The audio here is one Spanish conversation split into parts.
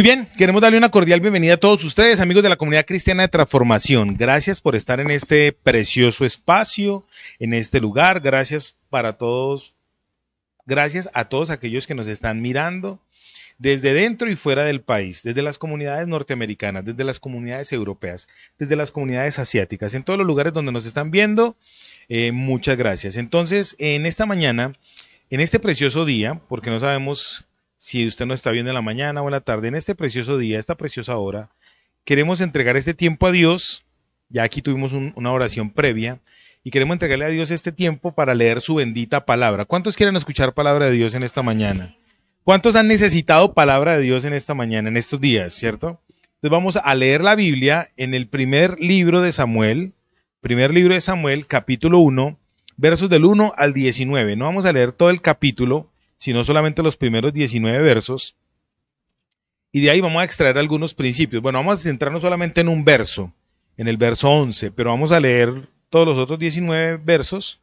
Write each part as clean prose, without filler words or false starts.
Muy bien, queremos darle una cordial bienvenida a todos ustedes, amigos de la comunidad cristiana de transformación. Gracias por estar en este precioso espacio, en este lugar. Gracias para todos. Gracias a todos aquellos que nos están mirando desde dentro y fuera del país, desde las comunidades norteamericanas, desde las comunidades europeas, desde las comunidades asiáticas, en todos los lugares donde nos están viendo. Muchas gracias. Entonces, en esta mañana, en este precioso día, porque no sabemos si usted nos está viendo en la mañana o en la tarde, en este precioso día, esta preciosa hora, queremos entregar este tiempo a Dios. Ya aquí tuvimos una oración previa y queremos entregarle a Dios este tiempo para leer su bendita palabra. ¿Cuántos quieren escuchar palabra de Dios en esta mañana? ¿Cuántos han necesitado palabra de Dios en esta mañana, en estos días, cierto? Entonces vamos a leer la Biblia en el primer libro de Samuel, capítulo 1, versos del 1 al 19. No vamos a leer todo el capítulo, sino solamente los primeros 19 versos. Y de ahí vamos a extraer algunos principios. Bueno, vamos a centrarnos solamente en un verso, en el verso 11, pero vamos a leer todos los otros 19 versos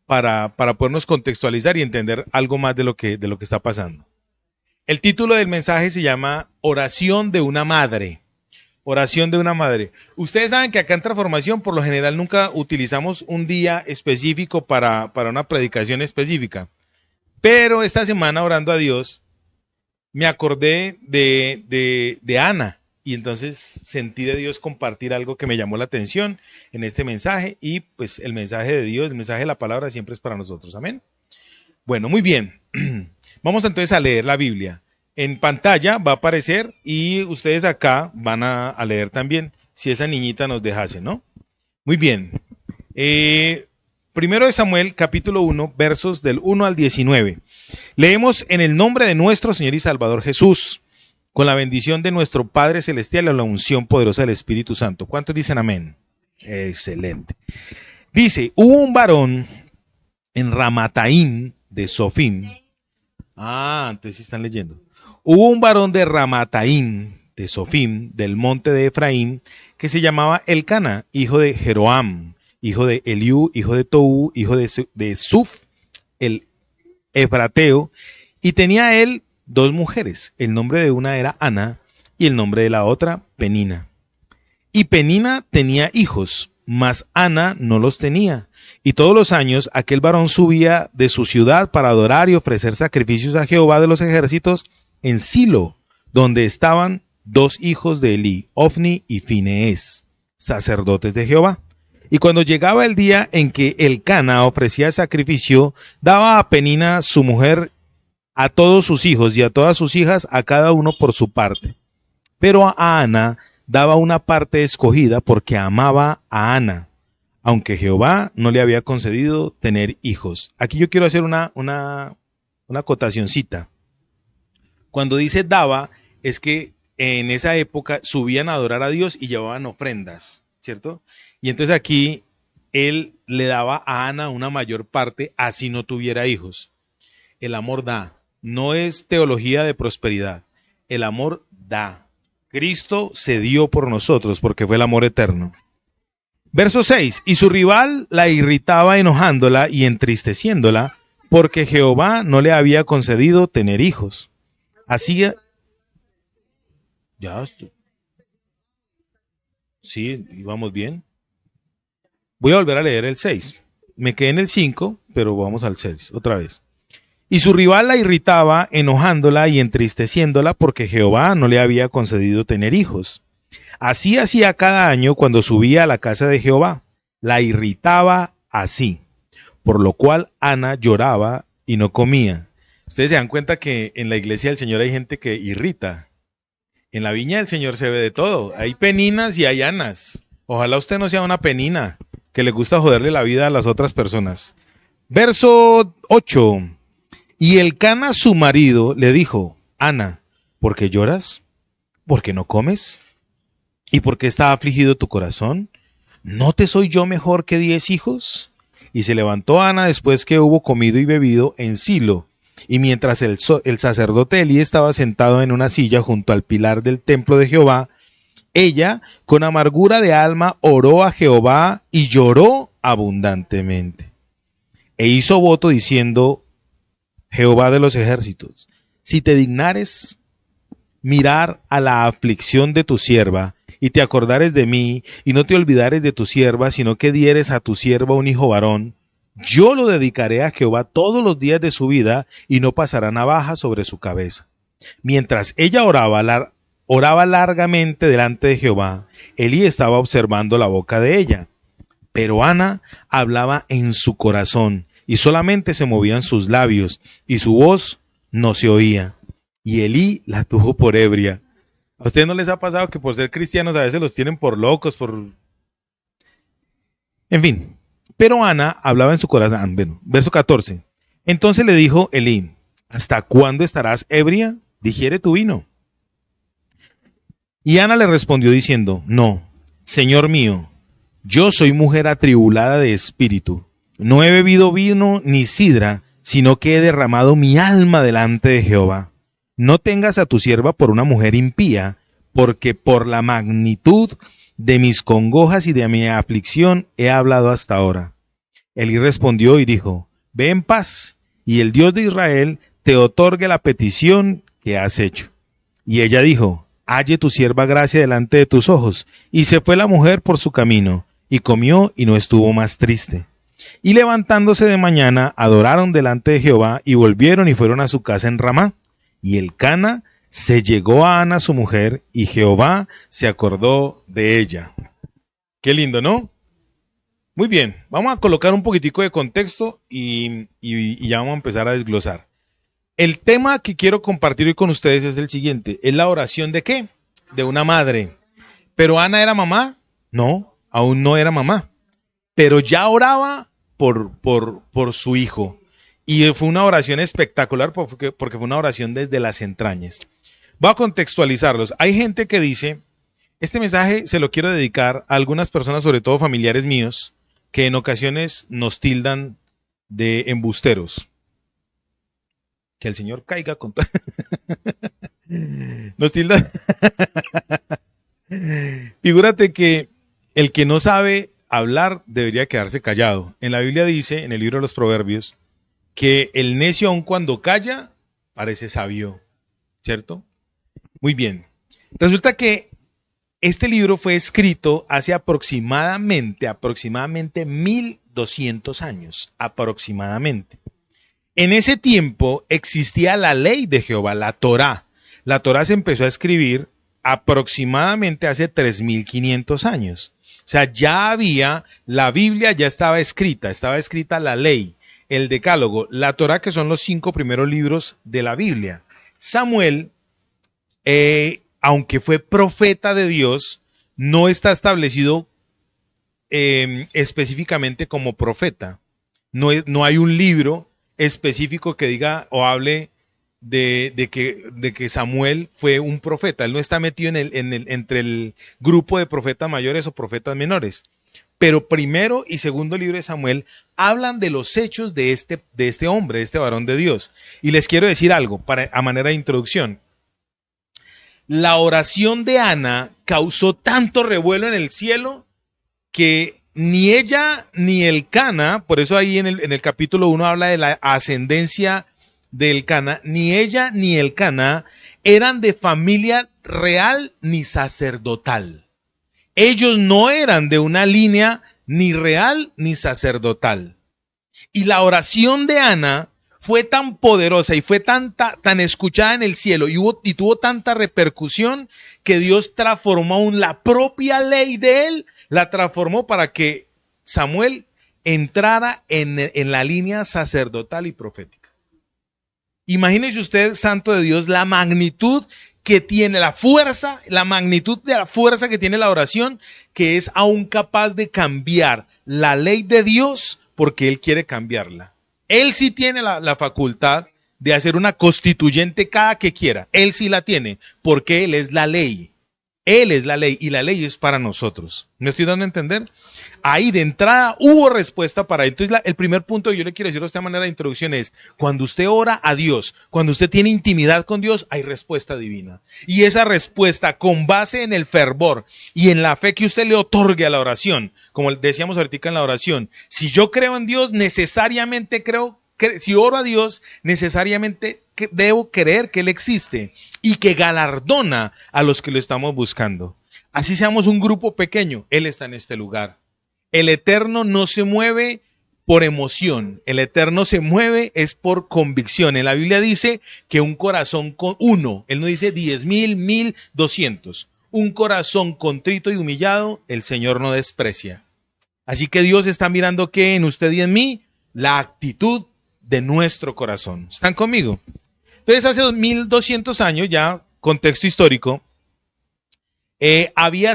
para podernos contextualizar y entender algo más de lo que está pasando. El título del mensaje se llama Oración de una madre. Oración de una madre. Ustedes saben que acá en Transformación por lo general nunca utilizamos un día específico para una predicación específica. Pero esta semana, orando a Dios, me acordé de Ana, y entonces sentí de Dios compartir algo que me llamó la atención en este mensaje, y pues el mensaje de Dios, el mensaje de la palabra siempre es para nosotros. Amén. Bueno, muy bien. Vamos entonces a leer la Biblia. En pantalla va a aparecer y ustedes acá van a leer también, si esa niñita nos dejase, ¿no? Muy bien. Primero de Samuel, capítulo 1, versos del 1 al 19. Leemos en el nombre de nuestro Señor y Salvador Jesús, con la bendición de nuestro Padre Celestial y la unción poderosa del Espíritu Santo. ¿Cuántos dicen amén? Excelente. Dice, hubo un varón en Ramataim de Sofim. Antes sí están leyendo. Hubo un varón de Ramataim de Sofim, del monte de Efraín, que se llamaba Elcana, hijo de Jeroam, hijo de Eliú, hijo de Tou, hijo de Suf, el Efrateo, y tenía él dos mujeres. El nombre de una era Ana y el nombre de la otra Penina. Y Penina tenía hijos, mas Ana no los tenía. Y todos los años aquel varón subía de su ciudad para adorar y ofrecer sacrificios a Jehová de los ejércitos en Silo, donde estaban dos hijos de Elí, Ofni y Finees, sacerdotes de Jehová. Y cuando llegaba el día en que Elcana ofrecía sacrificio, daba a Penina su mujer a todos sus hijos y a todas sus hijas, a cada uno por su parte. Pero a Ana daba una parte escogida porque amaba a Ana, aunque Jehová no le había concedido tener hijos. Aquí yo quiero hacer una acotacioncita. Cuando dice daba, es que en esa época subían a adorar a Dios y llevaban ofrendas, ¿cierto? Y entonces aquí él le daba a Ana una mayor parte, así no tuviera hijos. El amor da, no es teología de prosperidad. El amor da. Cristo se dio por nosotros porque fue el amor eterno. Verso 6. Y su rival la irritaba enojándola y entristeciéndola, porque Jehová no le había concedido tener hijos. Así, ya, sí, íbamos bien. Voy a volver a leer el 6. Me quedé en el 5, pero vamos al 6 otra vez. Y su rival la irritaba, enojándola y entristeciéndola, porque Jehová no le había concedido tener hijos. Así hacía cada año cuando subía a la casa de Jehová. La irritaba así, por lo cual Ana lloraba y no comía. Ustedes se dan cuenta que en la iglesia del Señor hay gente que irrita. En la viña del Señor se ve de todo. Hay peninas y hay anas. Ojalá usted no sea una penina que le gusta joderle la vida a las otras personas. Verso 8. Y Elcana, su marido, le dijo, Ana, ¿por qué lloras? ¿Por qué no comes? ¿Y por qué está afligido tu corazón? ¿No te soy yo mejor que 10 hijos? Y se levantó Ana después que hubo comido y bebido en Silo. Y mientras el sacerdote Elí estaba sentado en una silla junto al pilar del templo de Jehová, ella, con amargura de alma, oró a Jehová y lloró abundantemente. E hizo voto diciendo, Jehová de los ejércitos, si te dignares mirar a la aflicción de tu sierva, y te acordares de mí, y no te olvidares de tu sierva, sino que dieres a tu sierva un hijo varón, yo lo dedicaré a Jehová todos los días de su vida, y no pasará navaja sobre su cabeza. Mientras ella oraba largamente delante de Jehová, Elí estaba observando la boca de ella. Pero Ana hablaba en su corazón, y solamente se movían sus labios, y su voz no se oía. Y Elí la tuvo por ebria. ¿A ustedes no les ha pasado que por ser cristianos a veces los tienen por locos, En fin, pero Ana hablaba en su corazón. Bueno, verso 14. Entonces le dijo Elí, ¿hasta cuándo estarás ebria? Digiere tu vino. Y Ana le respondió diciendo, no, Señor mío, yo soy mujer atribulada de espíritu. No he bebido vino ni sidra, sino que he derramado mi alma delante de Jehová. No tengas a tu sierva por una mujer impía, porque por la magnitud de mis congojas y de mi aflicción he hablado hasta ahora. Elí respondió y dijo, ve en paz, y el Dios de Israel te otorgue la petición que has hecho. Y ella dijo, halle tu sierva gracia delante de tus ojos. Y se fue la mujer por su camino, y comió y no estuvo más triste. Y levantándose de mañana, adoraron delante de Jehová, y volvieron y fueron a su casa en Ramá. Y Elcana se llegó a Ana su mujer, y Jehová se acordó de ella. Qué lindo, ¿no? Muy bien, vamos a colocar un poquitico de contexto y ya vamos a empezar a desglosar. El tema que quiero compartir hoy con ustedes es el siguiente. ¿Es la oración de qué? De una madre. ¿Pero Ana era mamá? No, aún no era mamá. Pero ya oraba por su hijo. Y fue una oración espectacular porque fue una oración desde las entrañas. Voy a contextualizarlos. Hay gente que dice, este mensaje se lo quiero dedicar a algunas personas, sobre todo familiares míos, que en ocasiones nos tildan de embusteros. Que el Señor caiga con todo. Nos tildan. Figúrate que el que no sabe hablar debería quedarse callado. En la Biblia dice, en el libro de los Proverbios, que el necio aun cuando calla parece sabio, ¿cierto? Muy bien. Resulta que este libro fue escrito hace aproximadamente 1200 años, aproximadamente. En ese tiempo existía la ley de Jehová, la Torá. La Torá se empezó a escribir aproximadamente hace 3500 años. O sea, ya había, la Biblia ya estaba escrita la ley, el Decálogo, la Torá, que son los 5 primeros libros de la Biblia. Samuel, aunque fue profeta de Dios, no está establecido específicamente como profeta. No hay un libro específico que diga o hable de que Samuel fue un profeta. Él no está metido entre el grupo de profetas mayores o profetas menores. Pero primero y segundo libro de Samuel hablan de los hechos de este hombre, de este varón de Dios. Y les quiero decir algo a manera de introducción. La oración de Ana causó tanto revuelo en el cielo que ni ella ni Elcana, por eso ahí en el capítulo 1 habla de la ascendencia de Elcana, ni ella ni Elcana eran de familia real ni sacerdotal. Ellos no eran de una línea ni real ni sacerdotal. Y la oración de Ana fue tan poderosa y fue tan escuchada en el cielo y tuvo tanta repercusión que Dios transformó aún la propia ley de él, la transformó para que Samuel entrara en la línea sacerdotal y profética. Imagínese usted, santo de Dios, la magnitud que tiene la magnitud de la fuerza que tiene la oración, que es aún capaz de cambiar la ley de Dios porque Él quiere cambiarla. Él sí tiene la facultad de hacer una constituyente cada que quiera. Él sí la tiene porque Él es la ley. Él es la ley y la ley es para nosotros. ¿Me estoy dando a entender? Ahí de entrada hubo respuesta para él. Entonces el primer punto que yo le quiero decir de esta manera de introducción es, cuando usted ora a Dios, cuando usted tiene intimidad con Dios, hay respuesta divina. Y esa respuesta, con base en el fervor y en la fe que usted le otorgue a la oración, como decíamos ahorita en la oración, si yo creo en Dios, necesariamente si oro a Dios, necesariamente debo creer que Él existe y que galardona a los que lo estamos buscando. Así seamos un grupo pequeño, Él está en este lugar. El Eterno no se mueve por emoción, el Eterno se mueve es por convicción. En la Biblia dice que un corazón con uno, Él no dice 10,000, 1,200. Un corazón contrito y humillado, el Señor no desprecia. Así que Dios está mirando que en usted y en mí, la actitud de nuestro corazón. ¿Están conmigo? Entonces hace 2,200 años, ya contexto histórico, había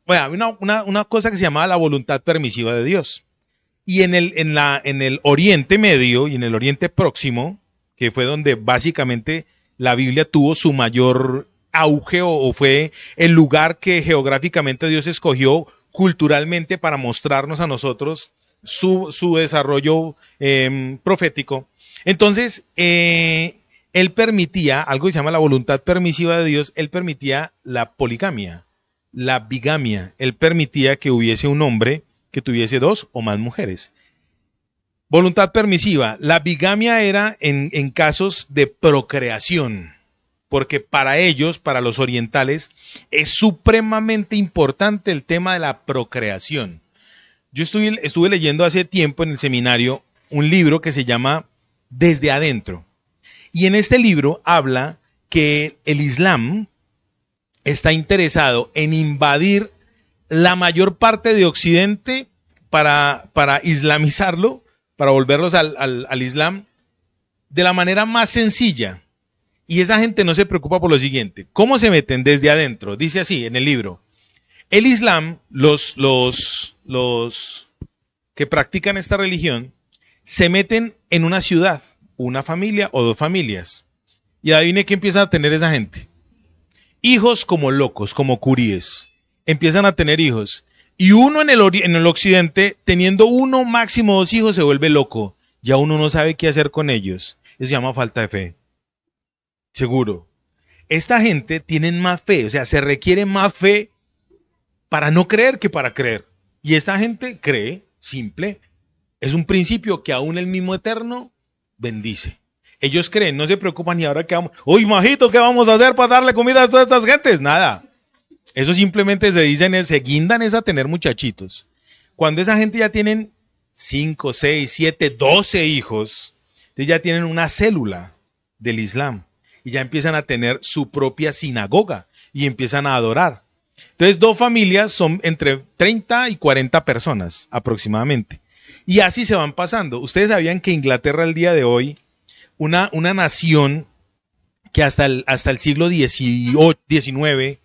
una cosa que se llamaba la voluntad permisiva de Dios. Y en el Oriente Medio y en el Oriente Próximo, que fue donde básicamente la Biblia tuvo su mayor auge o fue el lugar que geográficamente Dios escogió culturalmente para mostrarnos a nosotros su desarrollo profético. Entonces, Él permitía, algo que se llama la voluntad permisiva de Dios, Él permitía la poligamia, la bigamia. Él permitía que hubiese un hombre que tuviese 2 o más mujeres. Voluntad permisiva. La bigamia era en casos de procreación, porque para ellos, para los orientales, es supremamente importante el tema de la procreación. Yo estuve leyendo hace tiempo en el seminario un libro que se llama Desde Adentro. Y en este libro habla que el Islam está interesado en invadir la mayor parte de Occidente para islamizarlo, para volverlos al Islam de la manera más sencilla. Y esa gente no se preocupa por lo siguiente. ¿Cómo se meten desde adentro? Dice así en el libro. El Islam, los que practican esta religión, se meten en una ciudad, una familia o 2 familias. Y adivine qué empieza a tener esa gente. Hijos como locos, como curíes. Empiezan a tener hijos. Y uno en el occidente, teniendo 1, máximo 2 hijos, se vuelve loco. Ya uno no sabe qué hacer con ellos. Eso se llama falta de fe. Seguro. Esta gente tiene más fe, o sea, se requiere más fe para no creer que para creer. Y esta gente cree, simple. Es un principio que aún el mismo Eterno bendice. Ellos creen, no se preocupan, y ahora qué vamos. Uy, majito, ¿qué vamos a hacer para darle comida a todas estas gentes? Nada. Eso simplemente se guindan es a tener muchachitos. Cuando esa gente ya tienen 5, 6, 7, 12 hijos, entonces ya tienen una célula del Islam y ya empiezan a tener su propia sinagoga y empiezan a adorar. Entonces 2 familias son entre 30 y 40 personas aproximadamente. Y así se van pasando. Ustedes sabían que Inglaterra al día de hoy, una nación que hasta el siglo XIX,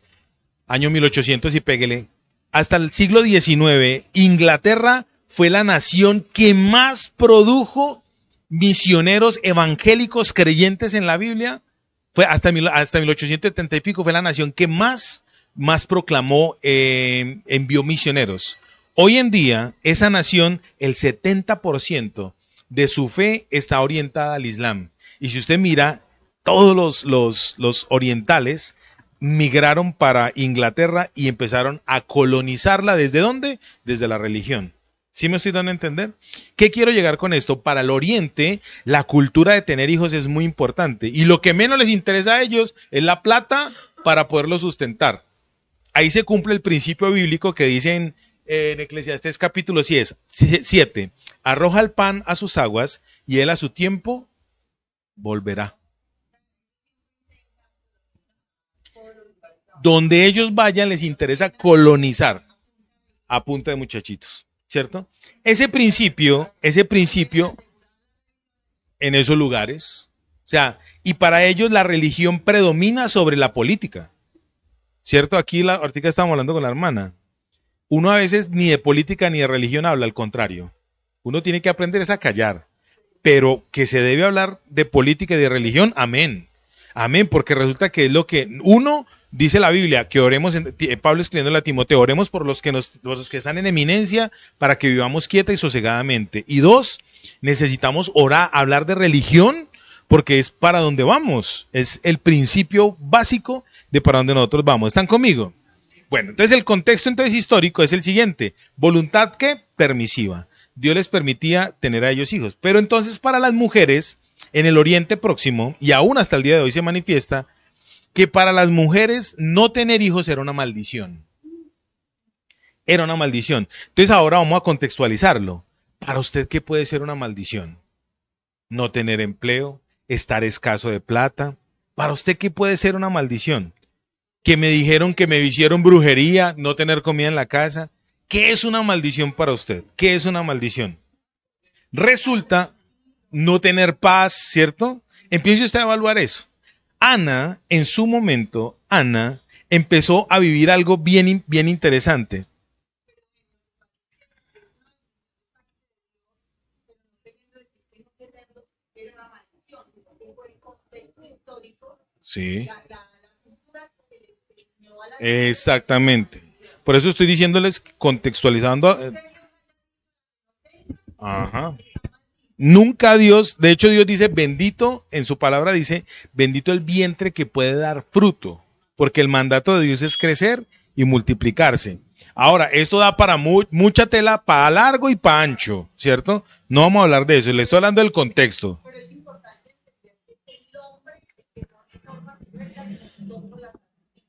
año 1800 y péguele, hasta el siglo XIX, Inglaterra fue la nación que más produjo misioneros evangélicos creyentes en la Biblia. Fue hasta 1870 y pico, fue la nación que más proclamó, envió misioneros. Hoy en día, esa nación, el 70% de su fe está orientada al Islam. Y si usted mira, todos los orientales migraron para Inglaterra y empezaron a colonizarla. ¿Desde dónde? Desde la religión. ¿Sí me estoy dando a entender? ¿Qué quiero llegar con esto? Para el Oriente, la cultura de tener hijos es muy importante. Y lo que menos les interesa a ellos es la plata para poderlo sustentar. Ahí se cumple el principio bíblico que dice en Eclesiastés capítulo 7. Arroja el pan a sus aguas y él a su tiempo volverá. Donde ellos vayan les interesa colonizar a punta de muchachitos, ¿cierto? Ese principio en esos lugares, o sea, y para ellos la religión predomina sobre la política, ¿cierto? Ahorita estamos hablando con la hermana. Uno a veces ni de política ni de religión habla, al contrario. Uno tiene que aprender es a callar, pero que se debe hablar de política y de religión, amén. Amén, porque resulta que es lo que uno dice la Biblia, que oremos, Pablo escribiéndole a Timoteo, oremos por los que están en eminencia para que vivamos quieta y sosegadamente. Y 2, necesitamos hablar de religión porque es para donde vamos, es el principio básico de para donde nosotros vamos. ¿Están conmigo? Bueno, entonces el contexto histórico es el siguiente, voluntad ¿qué? Permisiva. Dios les permitía tener a ellos hijos, pero entonces para las mujeres en el Oriente Próximo, y aún hasta el día de hoy se manifiesta, que para las mujeres no tener hijos era una maldición. Era una maldición. Entonces ahora vamos a contextualizarlo. ¿Para usted qué puede ser una maldición? No tener empleo, estar escaso de plata. ¿Para usted qué puede ser una maldición? Que me dijeron que me hicieron brujería, no tener comida en la casa. ¿Qué es una maldición para usted? ¿Qué es una maldición? Resulta no tener paz, ¿cierto? Empiece usted a evaluar eso. Ana, en su momento, Ana empezó a vivir algo bien, bien interesante. Sí. Exactamente. Por eso estoy diciéndoles, contextualizando. Ajá. Nunca Dios, de hecho Dios dice, bendito, en su palabra dice, bendito el vientre que puede dar fruto, porque el mandato de Dios es crecer y multiplicarse. Ahora, esto da para mucha tela, para largo y para ancho, ¿cierto? No vamos a hablar de eso, le estoy hablando del contexto.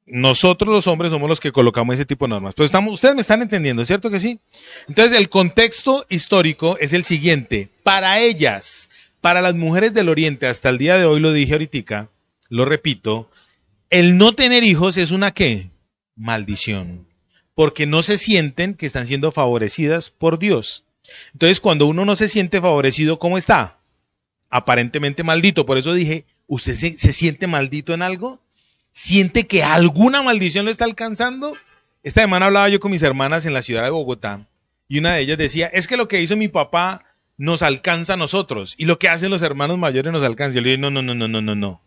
Nosotros los hombres somos los que colocamos ese tipo de normas. Pero ustedes me están entendiendo, ¿cierto que sí? Entonces el contexto histórico es el siguiente. Para ellas, para las mujeres del Oriente, hasta el día de hoy, lo dije ahorita, lo repito, el no tener hijos es una ¿qué? Maldición. Porque no se sienten que están siendo favorecidas por Dios. Entonces cuando uno no se siente favorecido, ¿cómo está? Aparentemente maldito. Por eso dije, ¿usted se siente maldito en algo? ¿Siente que alguna maldición lo está alcanzando? Esta semana hablaba yo con mis hermanas en la ciudad de Bogotá y una de ellas decía, es que lo que hizo mi papá nos alcanza a nosotros y lo que hacen los hermanos mayores nos alcanza. Yo le dije, no,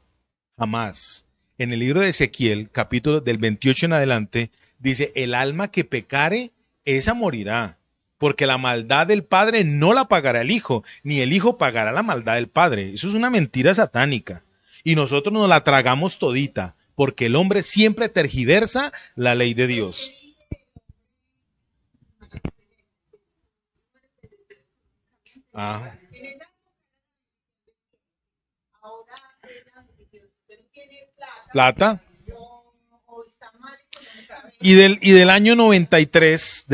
jamás. En el libro de Ezequiel, capítulo del 28 en adelante, dice, el alma que pecare, esa morirá, porque la maldad del padre no la pagará el hijo, ni el hijo pagará la maldad del padre. Eso es una mentira satánica y nosotros nos la tragamos todita. Porque el hombre siempre tergiversa la ley de Dios. Ah. Plata. Y del año 93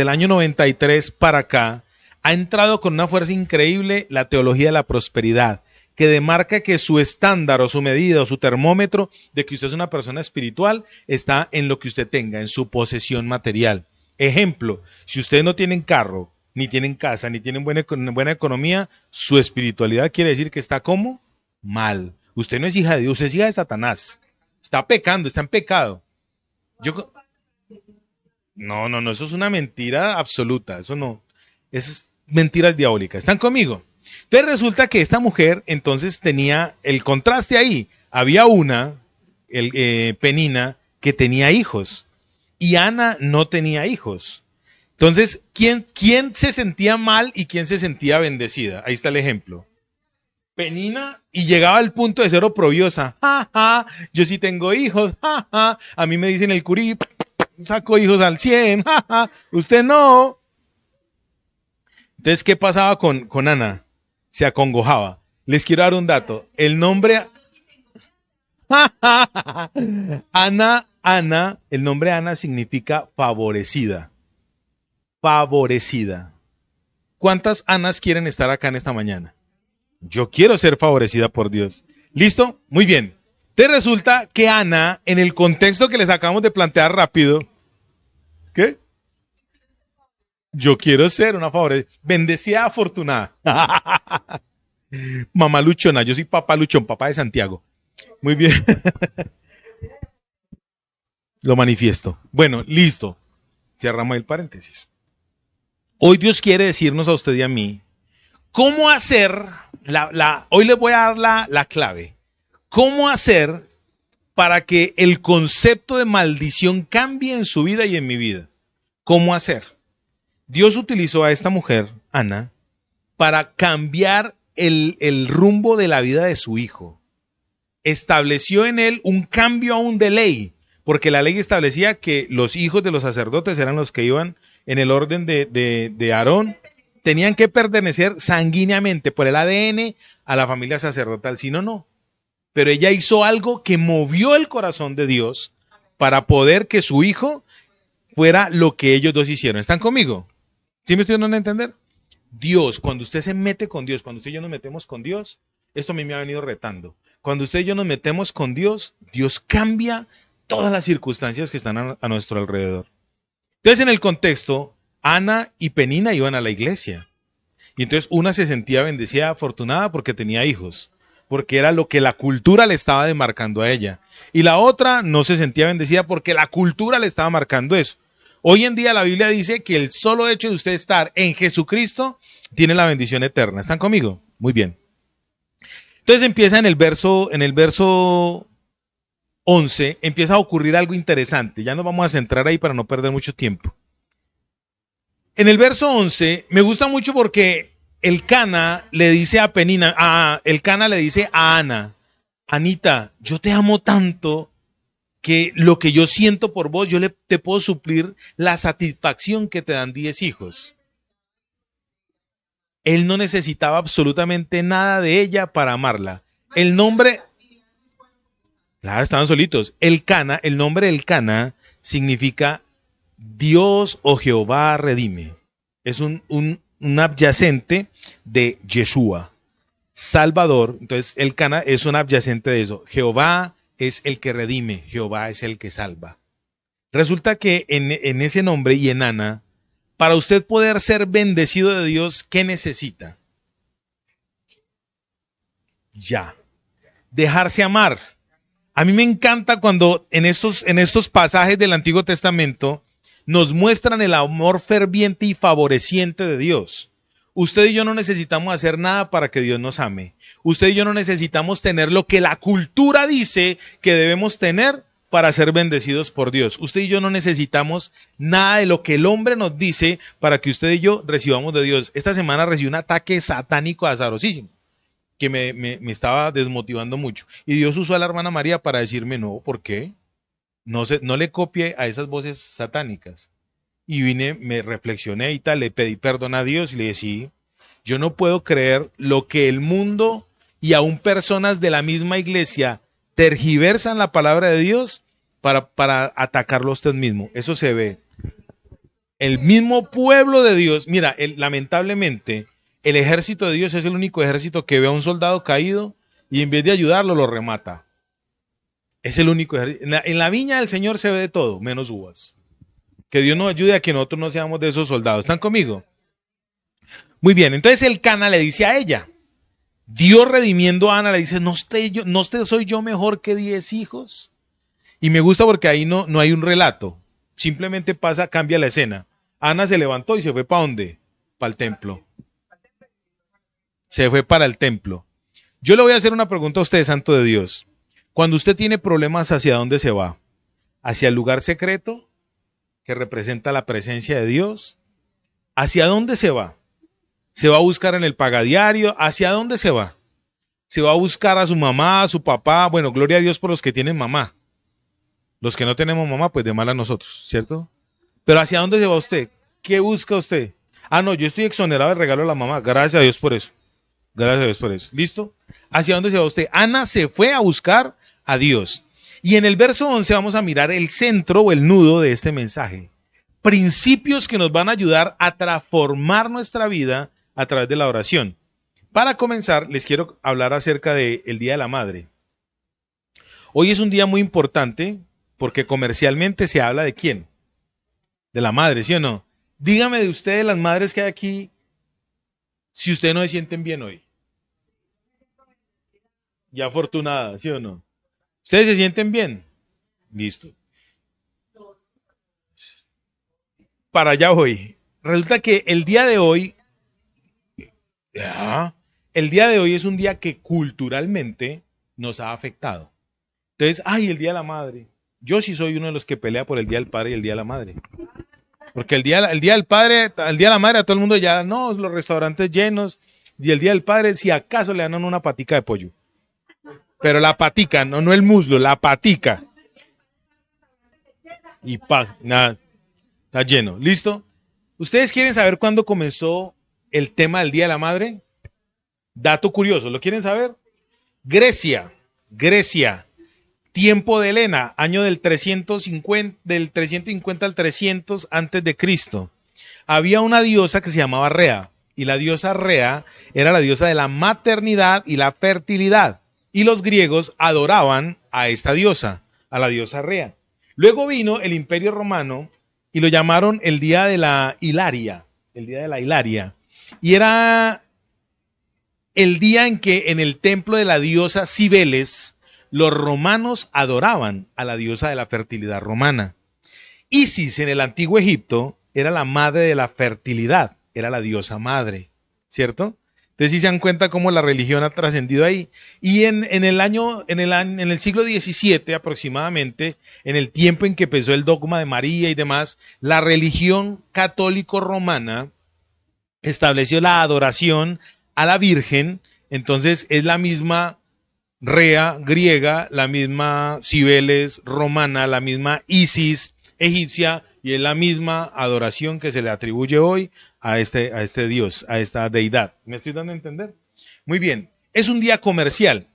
para acá, ha entrado con una fuerza increíble la teología de la prosperidad, que demarca que su estándar o su medida o su termómetro de que usted es una persona espiritual está en lo que usted tenga, en su posesión material. Ejemplo, si ustedes no tienen carro, ni tienen casa, ni tienen buena economía, su espiritualidad quiere decir que está como mal. Usted no es hija de Dios, usted es hija de Satanás. Está pecando, está en pecado. No, eso es una mentira absoluta, eso no, eso es mentiras diabólicas. ¿Están conmigo? Entonces resulta que esta mujer entonces tenía el contraste ahí. Había una, Penina, que tenía hijos y Ana no tenía hijos. Entonces, ¿quién se sentía mal y quién se sentía bendecida? Ahí está el ejemplo. Penina y llegaba al punto de ser oprobiosa. Ja, ja, yo sí tengo hijos. Ja, ja. A mí me dicen el curí, saco hijos al 100. Ja, ja. Usted no. Entonces, ¿qué pasaba con Ana? Se acongojaba. Les quiero dar un dato. El nombre Ana, el nombre Ana significa favorecida. Favorecida. ¿Cuántas Anas quieren estar acá en esta mañana? Yo quiero ser favorecida por Dios. ¿Listo? Muy bien. Te resulta que Ana, en el contexto que les acabamos de plantear rápido, ¿qué? Yo quiero ser una favorecida, bendecida, afortunada. Mamá luchona, yo soy papá luchón, papá de Santiago. Muy bien. Lo manifiesto. Bueno, listo. Cerramos el paréntesis. Hoy Dios quiere decirnos a usted y a mí cómo hacer, hoy les voy a dar la clave. ¿Cómo hacer para que el concepto de maldición cambie en su vida y en mi vida? ¿Cómo hacer? Dios utilizó a esta mujer, Ana, para cambiar el rumbo de la vida de su hijo. Estableció en él un cambio aún de ley, porque la ley establecía que los hijos de los sacerdotes eran los que iban en el orden de Aarón. tenían que pertenecer sanguíneamente por el ADN a la familia sacerdotal, si no, no. Pero ella hizo algo que movió el corazón de Dios para poder que su hijo fuera lo que ellos dos hicieron. ¿Están conmigo? ¿Sí me estoy dando a entender? Dios, cuando usted se mete con Dios, cuando usted y yo nos metemos con Dios, esto a mí me ha venido retando. Cuando usted y yo nos metemos con Dios, Dios cambia todas las circunstancias que están a nuestro alrededor. Entonces, en el contexto, Ana y Penina iban a la iglesia. Y entonces una se sentía bendecida, afortunada porque tenía hijos, porque era lo que la cultura le estaba demarcando a ella. Y la otra no se sentía bendecida porque la cultura le estaba marcando eso. Hoy en día la Biblia dice que el solo hecho de usted estar en Jesucristo tiene la bendición eterna. ¿Están conmigo? Muy bien. Entonces empieza en el verso 11, empieza a ocurrir algo interesante. Ya nos vamos a centrar ahí para no perder mucho tiempo. En el verso 11 me gusta mucho porque Elcana le dice a Penina, Elcana le dice a Ana, Anita, yo te amo tanto que lo que yo siento por vos, te puedo suplir la satisfacción que te dan 10 hijos. Él no necesitaba absolutamente nada de ella para amarla. El nombre, claro, estaban solitos. Elcana, el nombre Elcana significa Dios o Jehová redime. Es un adyacente de Yeshua, Salvador. Entonces Elcana es un adyacente de eso. Jehová es el que redime, Jehová es el que salva. Resulta que en ese nombre y en Ana, para usted poder ser bendecido de Dios, ¿qué necesita? Ya. Dejarse amar. A mí me encanta cuando en estos pasajes del Antiguo Testamento nos muestran el amor ferviente y favoreciente de Dios. Usted y yo no necesitamos hacer nada para que Dios nos ame. Usted y yo no necesitamos tener lo que la cultura dice que debemos tener para ser bendecidos por Dios. Usted y yo no necesitamos nada de lo que el hombre nos dice para que usted y yo recibamos de Dios. Esta semana recibí un ataque satánico azarosísimo que me estaba desmotivando mucho. Y Dios usó a la hermana María para decirme, no, ¿por qué? No le copie a esas voces satánicas. Y me reflexioné y tal, le pedí perdón a Dios y le dije, sí, yo no puedo creer lo que el mundo y aún personas de la misma iglesia tergiversan la palabra de Dios para atacarlo a usted mismo. Eso se ve. El mismo pueblo de Dios, mira, lamentablemente, el ejército de Dios es el único ejército que ve a un soldado caído y en vez de ayudarlo lo remata. Es el único ejército. En la viña del Señor se ve de todo, menos uvas. Que Dios nos ayude a que nosotros no seamos de esos soldados. ¿Están conmigo? Muy bien, entonces Elcana le dice a ella, Dios redimiendo a Ana le dice, ¿no soy yo mejor que 10 hijos? Y me gusta porque ahí no hay un relato, simplemente cambia la escena. Ana se levantó y se fue ¿para dónde? Para el templo. Se fue para el templo. Yo le voy a hacer una pregunta a usted, santo de Dios. Cuando usted tiene problemas, ¿hacia dónde se va? ¿Hacia el lugar secreto, que representa la presencia de Dios? ¿Hacia dónde se va? ¿Se va a buscar en el pagadiario? ¿Hacia dónde se va? ¿Se va a buscar a su mamá, a su papá? Bueno, gloria a Dios por los que tienen mamá. Los que no tenemos mamá, pues de mal a nosotros, ¿cierto? Pero ¿hacia dónde se va usted? ¿Qué busca usted? No, yo estoy exonerado del regalo de la mamá. Gracias a Dios por eso. Gracias a Dios por eso. ¿Listo? ¿Hacia dónde se va usted? Ana se fue a buscar a Dios. Y en el verso 11 vamos a mirar el centro o el nudo de este mensaje. Principios que nos van a ayudar a transformar nuestra vida a través de la oración. Para comenzar, les quiero hablar acerca del Día de la Madre. Hoy es un día muy importante porque comercialmente se habla de ¿quién? De la madre, ¿sí o no? Dígame de ustedes, las madres que hay aquí, si ustedes no se sienten bien hoy. Ya afortunada, ¿sí o no? ¿Ustedes se sienten bien? Listo. Para allá voy. Resulta que el día de hoy, es un día que culturalmente nos ha afectado. Entonces, el Día de la Madre. Yo sí soy uno de los que pelea por el Día del Padre y el Día de la Madre. Porque el día del Padre, el Día de la Madre, a todo el mundo ya, no, los restaurantes llenos. Y el Día del Padre, si acaso le dan una patica de pollo. Pero la patica, no el muslo, la patica. Y nada, está lleno. ¿Listo? Ustedes quieren saber cuándo comenzó el tema del Día de la Madre? Dato curioso, ¿lo quieren saber? Grecia, tiempo de Helena, año del 350 al 300 antes de Cristo. Había una diosa que se llamaba Rea, y la diosa Rea era la diosa de la maternidad y la fertilidad, y los griegos adoraban a esta diosa, a la diosa Rea. Luego vino el Imperio Romano y lo llamaron el Día de la Hilaria, y era el día en que en el templo de la diosa Cibeles los romanos adoraban a la diosa de la fertilidad romana. Isis en el antiguo Egipto era la madre de la fertilidad, era la diosa madre, ¿cierto? Entonces sí se dan cuenta cómo la religión ha trascendido ahí. Y en el siglo XVII aproximadamente, en el tiempo en que empezó el dogma de María y demás, la religión católico-romana estableció la adoración a la Virgen. Entonces es la misma Rea griega, la misma Cibeles romana, la misma Isis egipcia, y es la misma adoración que se le atribuye hoy a este Dios, a esta deidad. ¿Me estoy dando a entender? Muy bien, es un día comercial,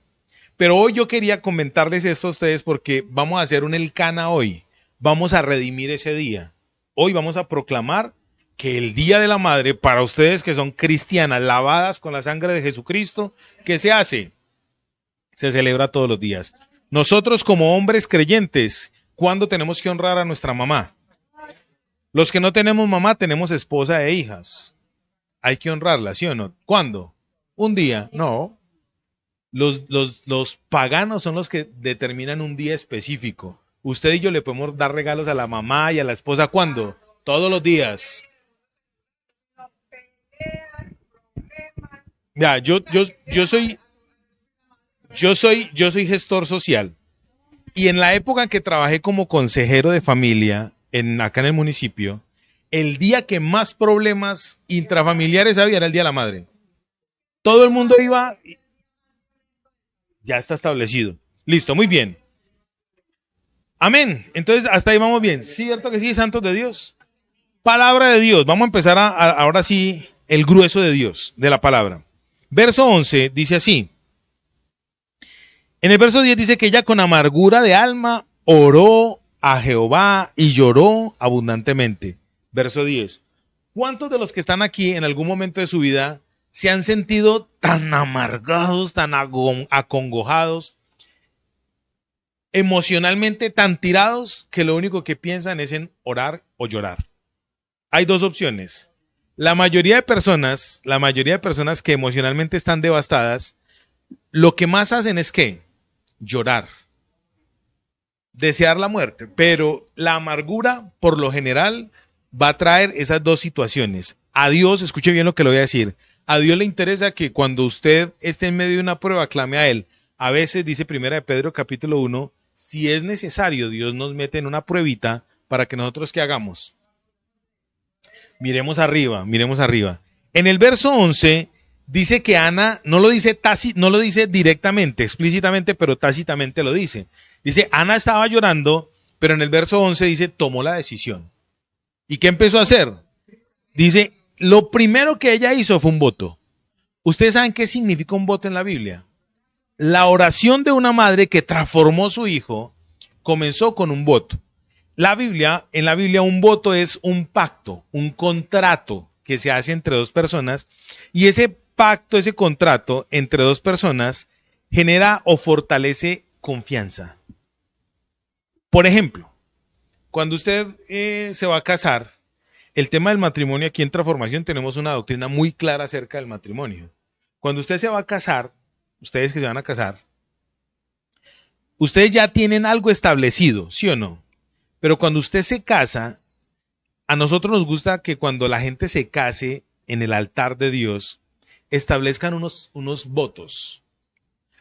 pero hoy yo quería comentarles esto a ustedes porque vamos a hacer un Elcana hoy, vamos a redimir ese día. Hoy vamos a proclamar que el Día de la Madre, para ustedes que son cristianas, lavadas con la sangre de Jesucristo, ¿qué se hace? Se celebra todos los días. Nosotros como hombres creyentes, ¿cuándo tenemos que honrar a nuestra mamá? Los que no tenemos mamá tenemos esposa e hijas. Hay que honrarla, ¿sí o no? ¿Cuándo? ¿Un día? No. Los paganos son los que determinan un día específico. Usted y yo le podemos dar regalos a la mamá y a la esposa. ¿Cuándo? Todos los días. Ya, yo soy gestor social. Y en la época en que trabajé como consejero de familia acá en el municipio, el día que más problemas intrafamiliares había era el Día de la Madre. Todo el mundo iba, ya está establecido. Listo, muy bien. Amén. Entonces, hasta ahí vamos bien. ¿Cierto que sí, santos de Dios? Palabra de Dios. Vamos a empezar ahora sí el grueso de Dios, de la palabra. Verso 11 dice así. En el verso 10 dice que ella con amargura de alma oró a Jehová y lloró abundantemente. Verso 10. ¿Cuántos de los que están aquí en algún momento de su vida se han sentido tan amargados, tan acongojados, emocionalmente tan tirados que lo único que piensan es en orar o llorar? Hay dos opciones. La mayoría de personas que emocionalmente están devastadas, lo que más hacen es ¿qué? Llorar, desear la muerte, pero la amargura por lo general va a traer esas dos situaciones. A Dios, escuche bien lo que le voy a decir, a Dios le interesa que cuando usted esté en medio de una prueba, clame a Él. A veces, dice Primera de Pedro capítulo 1, si es necesario, Dios nos mete en una pruebita para que nosotros ¿qué hagamos? Miremos arriba. En el verso 11 dice que Ana no lo dice directamente, explícitamente, pero tácitamente lo dice. Dice, Ana estaba llorando, pero en el verso 11 dice, tomó la decisión. ¿Y qué empezó a hacer? Dice, lo primero que ella hizo fue un voto. ¿Ustedes saben qué significa un voto en la Biblia? La oración de una madre que transformó a su hijo comenzó con un voto. En la Biblia un voto es un pacto, un contrato que se hace entre dos personas, y ese pacto, ese contrato entre dos personas genera o fortalece confianza. Por ejemplo, cuando usted se va a casar, el tema del matrimonio, aquí en Transformación tenemos una doctrina muy clara acerca del matrimonio. Cuando usted se va a casar, ustedes que se van a casar, ustedes ya tienen algo establecido, ¿sí o no? Pero cuando usted se casa, a nosotros nos gusta que cuando la gente se case en el altar de Dios, establezcan unos votos.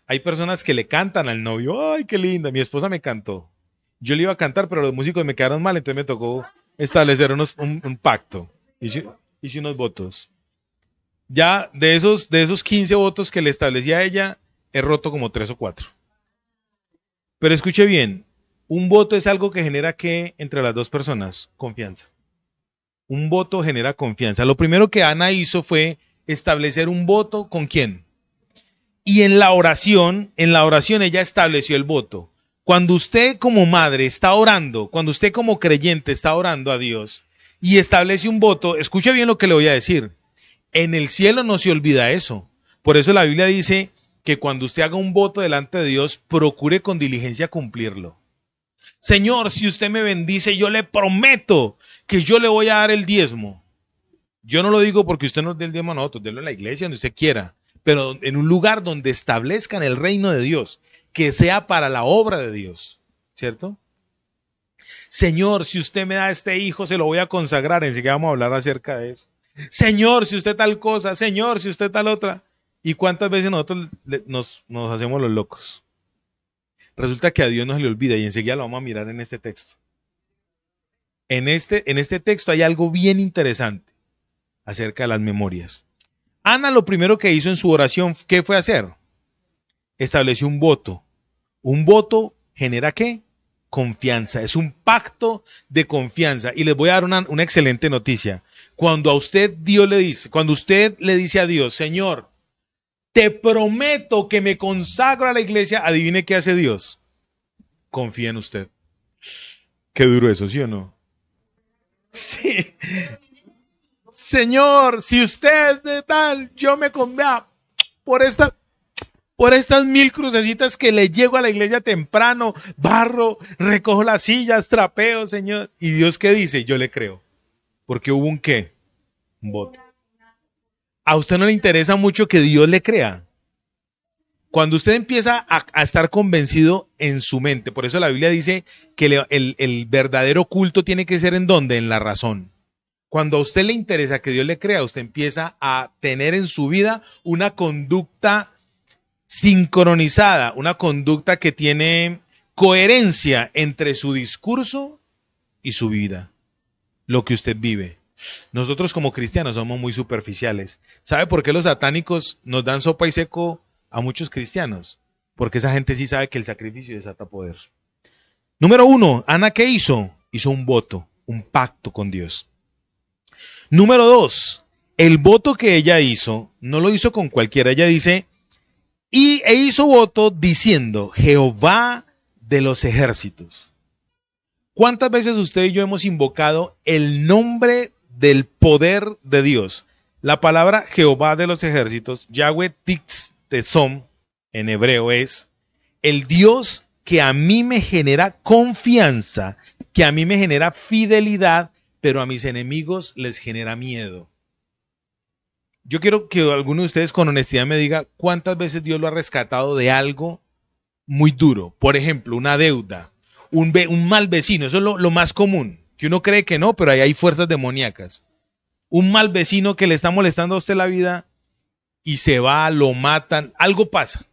Hay personas que le cantan al novio, ¡ay, qué linda! Mi esposa me cantó. Yo le iba a cantar, pero los músicos me quedaron mal, entonces me tocó establecer un pacto. Hice unos votos. Ya de esos 15 votos que le establecí a ella, he roto como 3 o 4. Pero escuche bien, un voto es algo que genera ¿qué entre las dos personas? Confianza. Un voto genera confianza. Lo primero que Ana hizo fue establecer un voto ¿con quién? Y en la oración ella estableció el voto. Cuando usted como madre está orando, cuando usted como creyente está orando a Dios y establece un voto, escuche bien lo que le voy a decir. En el cielo no se olvida eso. Por eso la Biblia dice que cuando usted haga un voto delante de Dios, procure con diligencia cumplirlo. Señor, si usted me bendice, yo le prometo que yo le voy a dar el diezmo. Yo no lo digo porque usted nos dé el diezmo a nosotros, délo en la iglesia, donde usted quiera, pero en un lugar donde establezcan el reino de Dios, que sea para la obra de Dios, ¿cierto? Señor, si usted me da este hijo, se lo voy a consagrar. Enseguida vamos a hablar acerca de eso. Señor, si usted tal cosa, Señor, si usted tal otra. ¿Y cuántas veces nosotros nos hacemos los locos? Resulta que a Dios no se le olvida y enseguida lo vamos a mirar en este texto. En este texto hay algo bien interesante acerca de las memorias. Ana lo primero que hizo en su oración, ¿qué fue hacer? Estableció un voto. Un voto genera ¿qué? Confianza. Es un pacto de confianza. Y les voy a dar una excelente noticia. Cuando a usted Dios le dice, cuando usted le dice a Dios, Señor, te prometo que me consagro a la iglesia, adivine qué hace Dios. Confía en usted. Qué duro eso, ¿sí o no? Sí. Señor, si usted de tal, yo me convea por estas 1000 crucecitas que le llego a la iglesia temprano, barro, recojo las sillas, trapeo, Señor. ¿Y Dios qué dice? Yo le creo. Porque hubo un qué, un voto. ¿A usted no le interesa mucho que Dios le crea? Cuando usted empieza a estar convencido en su mente, por eso la Biblia dice que el verdadero culto tiene que ser ¿en dónde? En la razón. Cuando a usted le interesa que Dios le crea, usted empieza a tener en su vida una conducta sincronizada, una conducta que tiene coherencia entre su discurso y su vida, lo que usted vive. Nosotros como cristianos somos muy superficiales. ¿Sabe por qué los satánicos nos dan sopa y seco a muchos cristianos? Porque esa gente sí sabe que el sacrificio desata poder. Número 1, Ana, ¿qué hizo? Hizo un voto, un pacto con Dios. Número 2, el voto que ella hizo, no lo hizo con cualquiera. Ella dice, e hizo voto diciendo, Jehová de los ejércitos. ¿Cuántas veces usted y yo hemos invocado el nombre del poder de Dios? La palabra Jehová de los ejércitos, Yahweh Titzesom, en hebreo es el Dios que a mí me genera confianza, que a mí me genera fidelidad, pero a mis enemigos les genera miedo. Yo quiero que alguno de ustedes con honestidad me diga cuántas veces Dios lo ha rescatado de algo muy duro. Por ejemplo, una deuda, un mal vecino, eso es lo más común, que uno cree que no, pero ahí hay fuerzas demoníacas. Un mal vecino que le está molestando a usted la vida y se va, lo matan, algo pasa.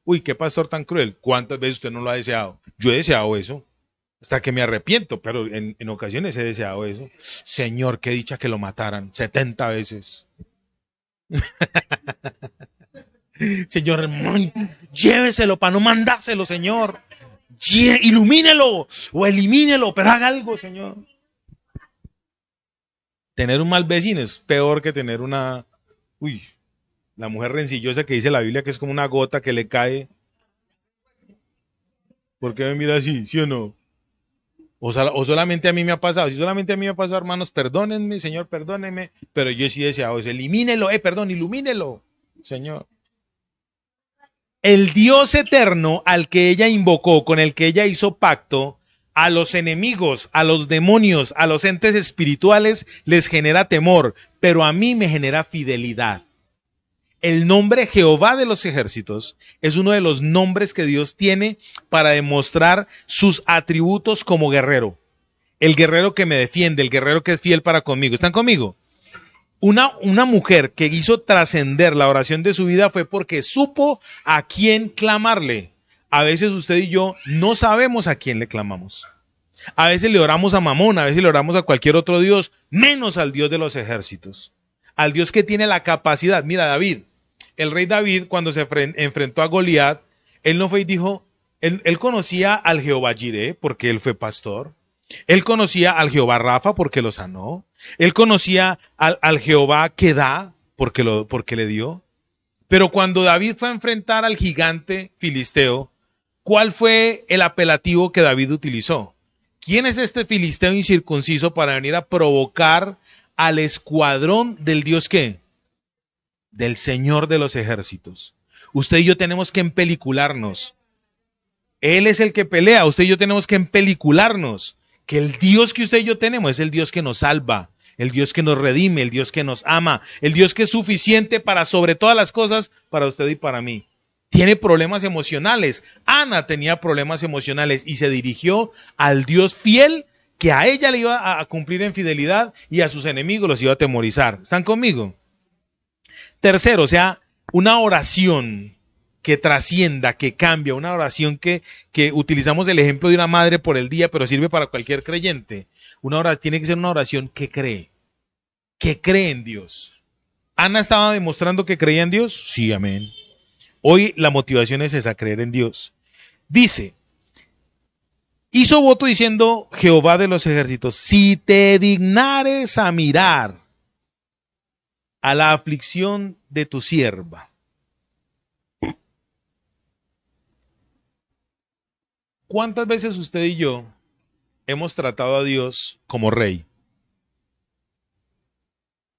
Uy, qué pastor tan cruel. ¿Cuántas veces usted no lo ha deseado? Yo he deseado eso, hasta que me arrepiento, pero en ocasiones he deseado eso. Señor, qué dicha que lo mataran, 70 veces. Señor, lléveselo para no mandárselo, Señor. Ilumínelo o elimínelo, pero haga algo, Señor. Tener un mal vecino es peor que tener la mujer rencillosa que dice la Biblia que es como una gota que le cae. ¿Por qué me mira así? ¿Sí o no? O solamente a mí me ha pasado. Si solamente a mí me ha pasado, hermanos, perdónenme, Señor, perdónenme. Pero yo sí he deseado eso. Elimínelo, ilumínelo, Señor. El Dios eterno al que ella invocó, con el que ella hizo pacto, a los enemigos, a los demonios, a los entes espirituales les genera temor, pero a mí me genera fidelidad. El nombre Jehová de los ejércitos es uno de los nombres que Dios tiene para demostrar sus atributos como guerrero. El guerrero que me defiende, el guerrero que es fiel para conmigo. ¿Están conmigo? Una mujer que hizo trascender la oración de su vida fue porque supo a quién clamarle. A veces usted y yo no sabemos a quién le clamamos. A veces le oramos a Mamón, a veces le oramos a cualquier otro Dios, menos al Dios de los ejércitos. Al Dios que tiene la capacidad. Mira, David, el rey David, cuando se enfrentó a Goliat, él no fue y dijo, él conocía al Jehová Jireh porque él fue pastor. Él conocía al Jehová Rafa porque lo sanó. Él conocía al Jehová Kedá porque le dio. Pero cuando David fue a enfrentar al gigante filisteo, ¿cuál fue el apelativo que David utilizó? ¿Quién es este filisteo incircunciso para venir a provocar al escuadrón del Dios qué? Del Señor de los ejércitos. Usted y yo tenemos que empelicularnos. Él es el que pelea, usted y yo tenemos que empelicularnos. Que el Dios que usted y yo tenemos es el Dios que nos salva, el Dios que nos redime, el Dios que nos ama, el Dios que es suficiente para sobre todas las cosas, para usted y para mí. Tiene problemas emocionales. Ana tenía problemas emocionales y se dirigió al Dios fiel que a ella le iba a cumplir en fidelidad y a sus enemigos los iba a atemorizar. ¿Están conmigo? Tercero, o sea, una oración que trascienda, que cambia, una oración que utilizamos el ejemplo de una madre por el día, pero sirve para cualquier creyente. Una oración tiene que ser una oración que cree en Dios. ¿Ana estaba demostrando que creía en Dios? Sí, amén. Hoy la motivación es esa, creer en Dios. Dice, hizo voto diciendo Jehová de los ejércitos, si te dignares a mirar a la aflicción de tu sierva. ¿Cuántas veces usted y yo hemos tratado a Dios como rey?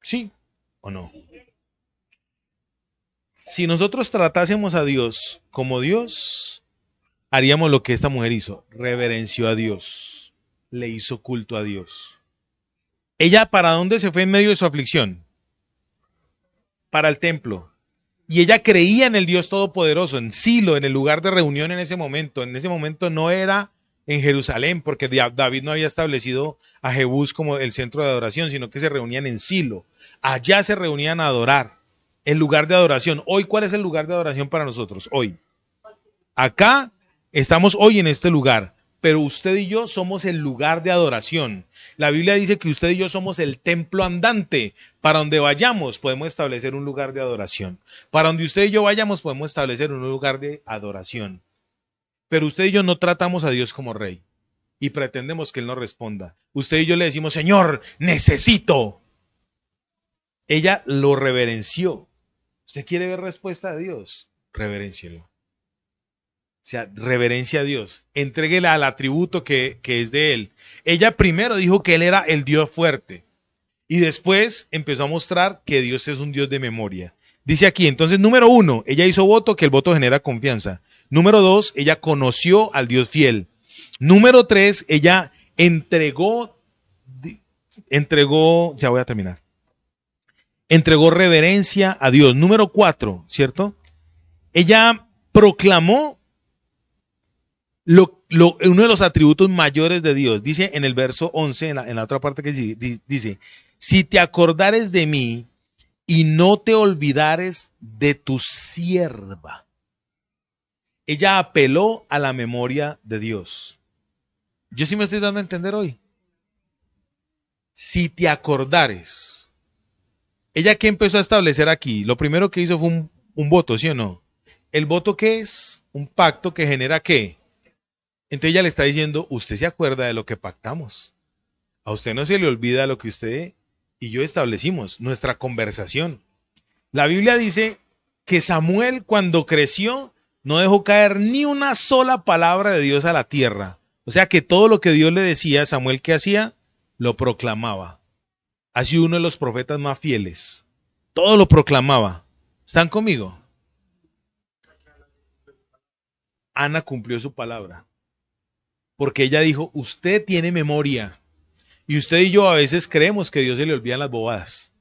¿Sí o no? Si nosotros tratásemos a Dios como Dios, haríamos lo que esta mujer hizo. Reverenció a Dios. Le hizo culto a Dios. ¿Ella para dónde se fue en medio de su aflicción? Para el templo. Y ella creía en el Dios Todopoderoso, en Silo, en el lugar de reunión en ese momento. En ese momento no era en Jerusalén, porque David no había establecido a Jebús como el centro de adoración, sino que se reunían en Silo. Allá se reunían a adorar, el lugar de adoración. Hoy, ¿cuál es el lugar de adoración para nosotros? Hoy. Acá estamos hoy en este lugar, pero usted y yo somos el lugar de adoración. La Biblia dice que usted y yo somos el templo andante. Para donde vayamos podemos establecer un lugar de adoración. Para donde usted y yo vayamos podemos establecer un lugar de adoración. Pero usted y yo no tratamos a Dios como rey y pretendemos que Él nos responda. Usted y yo le decimos, Señor, necesito. Ella lo reverenció. ¿Usted quiere ver respuesta de Dios? Reveréncielo. O sea, reverencia a Dios. Entréguele al atributo que es de Él. Ella primero dijo que Él era el Dios fuerte. Y después empezó a mostrar que Dios es un Dios de memoria. Dice aquí, entonces, número 1, ella hizo voto, que el voto genera confianza. Número 2, ella conoció al Dios fiel. Número 3, ella entregó, ya voy a terminar. Entregó reverencia a Dios. Número 4, ¿cierto? Ella proclamó uno de los atributos mayores de Dios. Dice en el verso 11, en la otra parte que dice, si te acordares de mí y no te olvidares de tu sierva. Ella apeló a la memoria de Dios. Yo sí me estoy dando a entender hoy. Si te acordares. ¿Ella qué empezó a establecer aquí? Lo primero que hizo fue un voto, ¿sí o no? ¿El voto qué es? Un pacto que genera ¿qué? Entonces ella le está diciendo, usted se acuerda de lo que pactamos. A usted no se le olvida lo que usted y yo establecimos, nuestra conversación. La Biblia dice que Samuel cuando creció no dejó caer ni una sola palabra de Dios a la tierra. O sea que todo lo que Dios le decía, Samuel, ¿qué hacía? Lo proclamaba. Ha sido uno de los profetas más fieles. Todo lo proclamaba. ¿Están conmigo? Ana cumplió su palabra. Porque ella dijo, usted tiene memoria. Y usted y yo a veces creemos que a Dios se le olvidan las bobadas.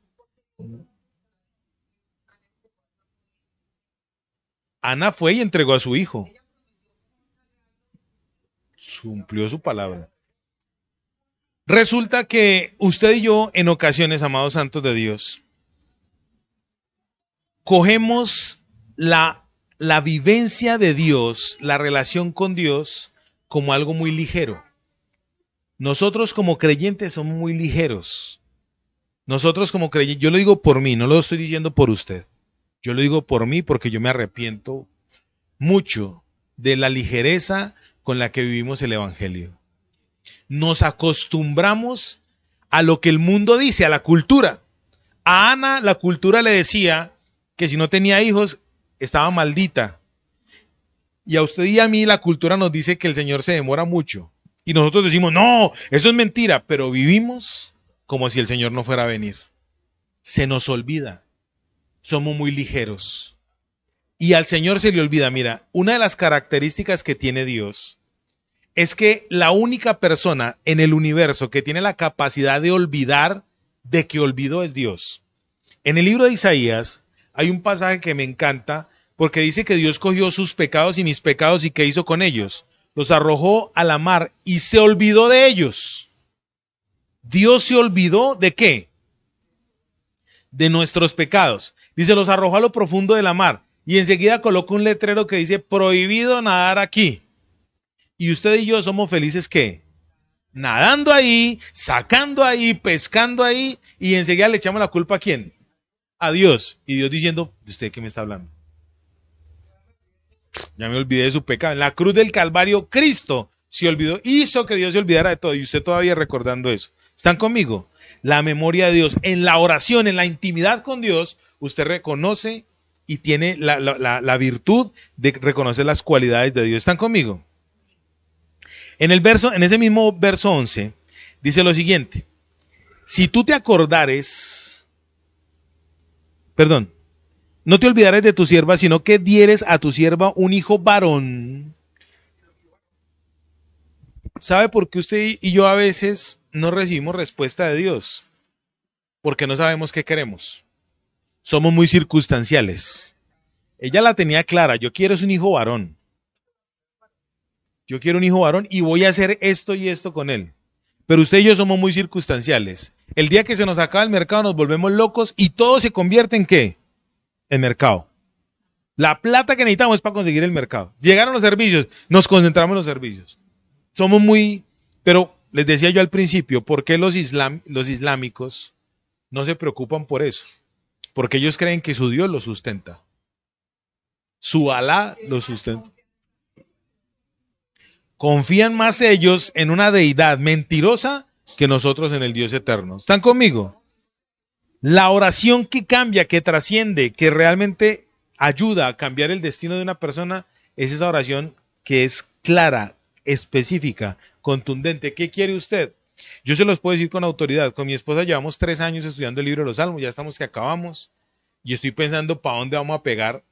Ana fue y entregó a su hijo. Cumplió su palabra. Resulta que usted y yo, en ocasiones, amados santos de Dios, cogemos la vivencia de Dios, la relación con Dios, como algo muy ligero. Nosotros como creyentes somos muy ligeros. Nosotros como creyentes, yo lo digo por mí, no lo estoy diciendo por usted. Yo lo digo por mí porque yo me arrepiento mucho de la ligereza con la que vivimos el Evangelio. Nos acostumbramos a lo que el mundo dice, a la cultura. A Ana la cultura le decía que si no tenía hijos, estaba maldita. Y a usted y a mí la cultura nos dice que el Señor se demora mucho. Y nosotros decimos, no, eso es mentira, pero vivimos como si el Señor no fuera a venir. Se nos olvida. Somos muy ligeros. Y al Señor se le olvida, mira, una de las características que tiene Dios es que la única persona en el universo que tiene la capacidad de olvidar, de que olvidó, es Dios. En el libro de Isaías hay un pasaje que me encanta porque dice que Dios cogió sus pecados y mis pecados y ¿qué hizo con ellos? Los arrojó a la mar y se olvidó de ellos. Dios se olvidó ¿de qué? De nuestros pecados. Dice, los arrojó a lo profundo de la mar y enseguida coloca un letrero que dice, prohibido nadar aquí. Y usted y yo somos felices ¿qué? Nadando ahí, sacando ahí, pescando ahí y enseguida le echamos la culpa ¿a quién? A Dios. Y Dios diciendo, ¿de usted qué me está hablando? Ya me olvidé de su pecado. En la cruz del Calvario, Cristo se olvidó, hizo que Dios se olvidara de todo. Y usted todavía recordando eso. ¿Están conmigo? La memoria de Dios. En la oración, en la intimidad con Dios, usted reconoce y tiene la virtud de reconocer las cualidades de Dios. ¿Están conmigo? En ese mismo verso 11, dice lo siguiente. Si tú te acordares, no te olvidares de tu sierva, sino que dieres a tu sierva un hijo varón. ¿Sabe por qué usted y yo a veces no recibimos respuesta de Dios? Porque no sabemos qué queremos. Somos muy circunstanciales. Ella la tenía clara, yo quiero un hijo varón. Yo quiero un hijo varón y voy a hacer esto y esto con él. Pero usted y yo somos muy circunstanciales. El día que se nos acaba el mercado nos volvemos locos y todo se convierte en ¿qué? En mercado. La plata que necesitamos es para conseguir el mercado. Llegaron los servicios, nos concentramos en los servicios. Somos muy... Pero les decía yo al principio, ¿por qué los islámicos no se preocupan por eso? Porque ellos creen que su Dios los sustenta. Su Alá los sustenta. Confían más ellos en una deidad mentirosa que nosotros en el Dios eterno. ¿Están conmigo? La oración que cambia, que trasciende, que realmente ayuda a cambiar el destino de una persona, es esa oración que es clara, específica, contundente. ¿Qué quiere usted? Yo se los puedo decir con autoridad. Con mi esposa llevamos 3 años estudiando el libro de los Salmos, ya estamos que acabamos. Y estoy pensando para dónde vamos a pegar,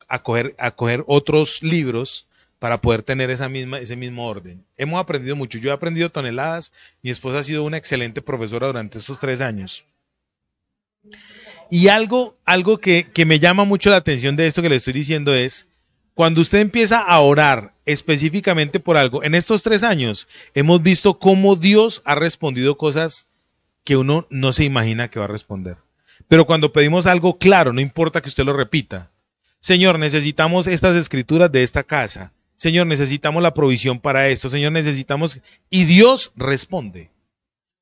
a coger otros libros para poder tener ese mismo orden. Hemos aprendido mucho, yo he aprendido toneladas, mi esposa ha sido una excelente profesora durante estos 3 años. Y algo que me llama mucho la atención de esto que le estoy diciendo es, cuando usted empieza a orar específicamente por algo, en estos 3 años hemos visto cómo Dios ha respondido cosas que uno no se imagina que va a responder. Pero cuando pedimos algo claro, no importa que usted lo repita. Señor, necesitamos estas escrituras de esta casa. Señor, necesitamos la provisión para esto. Señor, necesitamos... Y Dios responde.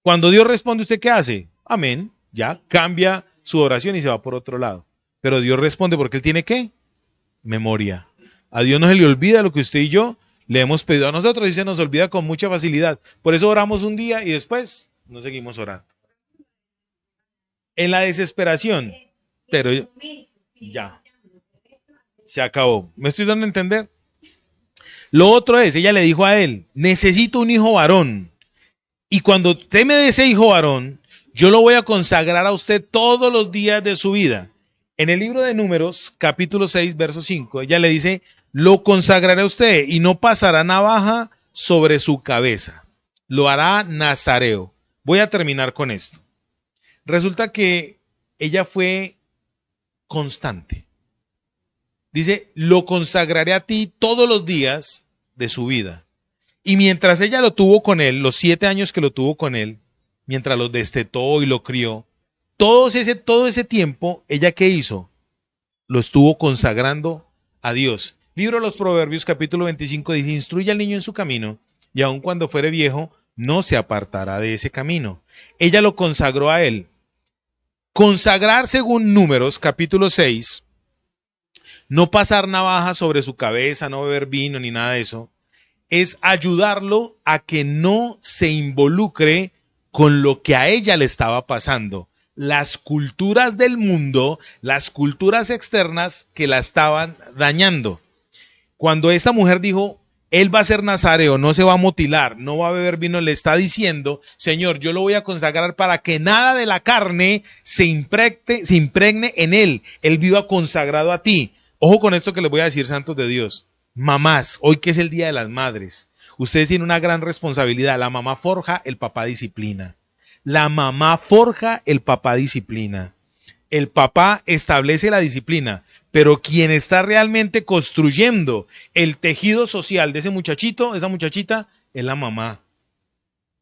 Cuando Dios responde, ¿usted qué hace? Amén. Ya cambia su oración y se va por otro lado. Pero Dios responde porque Él tiene ¿qué? Memoria. A Dios no se le olvida lo que usted y yo le hemos pedido a nosotros y se nos olvida con mucha facilidad. Por eso oramos un día y después no seguimos orando. En la desesperación. Pero ya. Se acabó. ¿Me estoy dando a entender? Lo otro es, ella le dijo a él, necesito un hijo varón. Y cuando usted me dé ese hijo varón, yo lo voy a consagrar a usted todos los días de su vida. En el libro de Números, capítulo 6, verso 5, ella le dice, lo consagraré a usted y no pasará navaja sobre su cabeza. Lo hará nazareo. Voy a terminar con esto. Resulta que ella fue constante. Dice, lo consagraré a ti todos los días de su vida. Y mientras ella lo tuvo con él, los 7 años que lo tuvo con él, mientras lo destetó y lo crió, todo ese tiempo, ¿ella qué hizo? Lo estuvo consagrando a Dios. Libro de los Proverbios, capítulo 25, dice, instruye al niño en su camino, y aun cuando fuere viejo, no se apartará de ese camino. Ella lo consagró a él. Consagrar, según Números, capítulo 6, no pasar navaja sobre su cabeza, no beber vino ni nada de eso, es ayudarlo a que no se involucre con lo que a ella le estaba pasando. las culturas del mundo, las culturas externas que la estaban dañando. Cuando esta mujer dijo, él va a ser nazareo, no se va a mutilar, no va a beber vino, le está diciendo, Señor, yo lo voy a consagrar para que nada de la carne se impregne en él viva consagrado a ti. Ojo con esto que les voy a decir, santos de Dios. Mamás, hoy que es el Día de las Madres, ustedes tienen una gran responsabilidad. La mamá forja, el papá disciplina. La mamá forja, el papá disciplina. El papá establece la disciplina, pero quien está realmente construyendo el tejido social de ese muchachito, esa muchachita, es la mamá.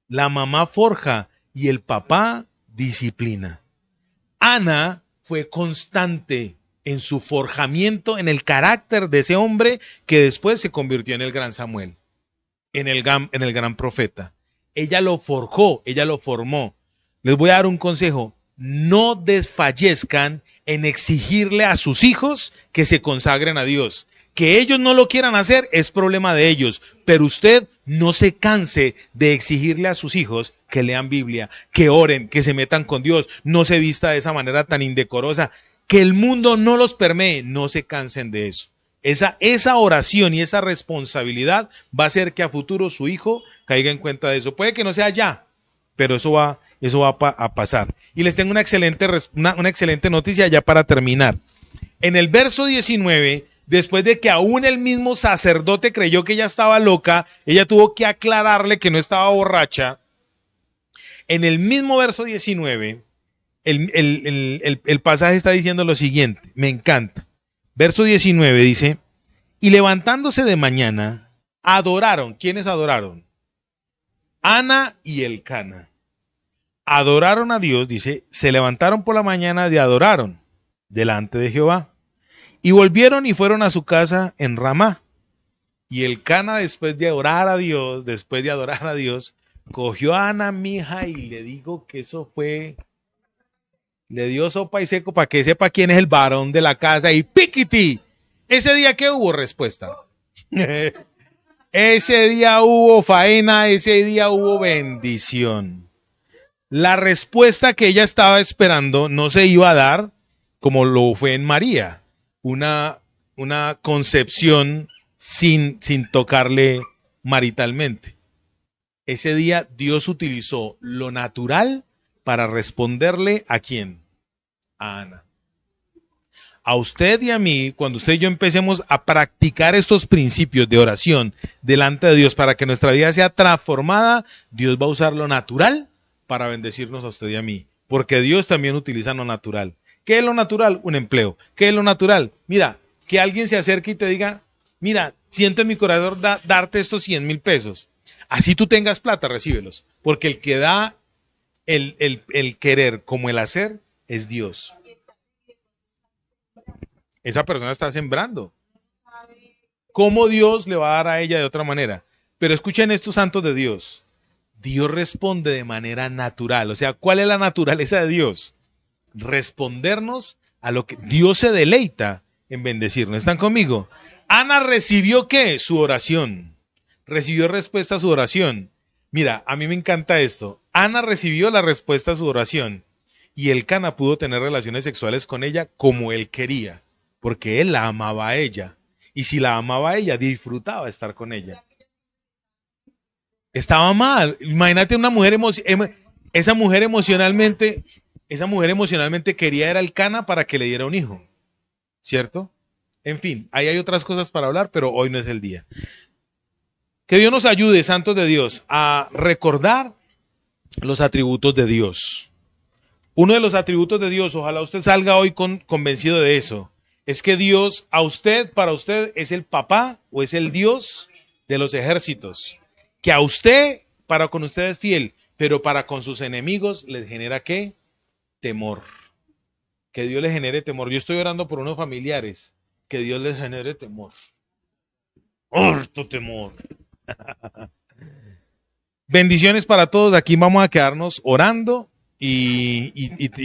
La mamá forja y el papá disciplina. Ana fue constante en su forjamiento, en el carácter de ese hombre que después se convirtió en el gran Samuel, en el gran profeta. Ella lo forjó, ella lo formó. Les voy a dar un consejo. No desfallezcan en exigirle a sus hijos que se consagren a Dios. Que ellos no lo quieran hacer es problema de ellos, pero usted no se canse de exigirle a sus hijos que lean Biblia, que oren, que se metan con Dios, no se vista de esa manera tan indecorosa, que el mundo no los permee, no se cansen de eso. Esa oración y esa responsabilidad va a hacer que a futuro su hijo caiga en cuenta de eso. Puede que no sea ya, pero eso va a pasar. Y les tengo una excelente noticia ya para terminar. En el verso 19, después de que aún el mismo sacerdote creyó que ella estaba loca, ella tuvo que aclararle que no estaba borracha. En el mismo verso 19, el pasaje está diciendo lo siguiente, me encanta. Verso 19 dice, y levantándose de mañana, adoraron. ¿Quiénes adoraron? Ana y Elcana. Adoraron a Dios, dice, se levantaron por la mañana y adoraron delante de Jehová. Y volvieron y fueron a su casa en Ramá. Y Elcana, después de adorar a Dios, cogió a Ana, mi hija, y le digo que eso fue, le dio sopa y seco para que sepa quién es el varón de la casa. Y piquiti, ese día que hubo respuesta. Ese día hubo faena, ese día hubo bendición. La respuesta que ella estaba esperando no se iba a dar como lo fue en María, una concepción sin tocarle maritalmente. Ese día Dios utilizó lo natural para responderle ¿a quién? A Ana. A usted y a mí, cuando usted y yo empecemos a practicar estos principios de oración delante de Dios para que nuestra vida sea transformada, Dios va a usar lo natural para bendecirnos a usted y a mí, porque Dios también utiliza lo natural. ¿Qué es lo natural? Un empleo. ¿Qué es lo natural? Mira, que alguien se acerque y te diga, mira, siento en mi corazón darte estos 100,000 pesos. Así tú tengas plata, recíbelos, porque el que da el querer como el hacer es Dios. Esa persona está sembrando. ¿Cómo Dios le va a dar a ella de otra manera? Pero escuchen estos santos de Dios. Dios responde de manera natural. O sea, ¿cuál es la naturaleza de Dios? Respondernos a lo que Dios se deleita en bendecirnos. ¿Están conmigo? Ana recibió ¿qué? Su oración. Recibió respuesta a su oración. Mira, a mí me encanta esto. Ana recibió la respuesta a su oración y Elcana pudo tener relaciones sexuales con ella como él quería, porque él la amaba a ella. Y si la amaba a ella, disfrutaba estar con ella. Estaba mal. Imagínate una mujer esa mujer emocionalmente quería era Elcana para que le diera un hijo, ¿cierto? En fin, ahí hay otras cosas para hablar, pero hoy no es el día. Que Dios nos ayude, santos de Dios, a recordar los atributos de Dios. Uno de los atributos de Dios, ojalá usted salga hoy convencido de eso, es que Dios para usted es el papá o es el Dios de los ejércitos. Que a usted, para con usted es fiel, pero para con sus enemigos les genera ¿qué? Temor. Que Dios les genere temor. Yo estoy orando por unos familiares, que Dios les genere temor. Harto temor. Bendiciones para todos. Aquí vamos a quedarnos orando y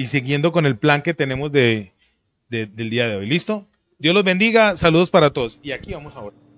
siguiendo con el plan que tenemos del día de hoy. ¿Listo? Dios los bendiga. Saludos para todos. Y aquí vamos a orar.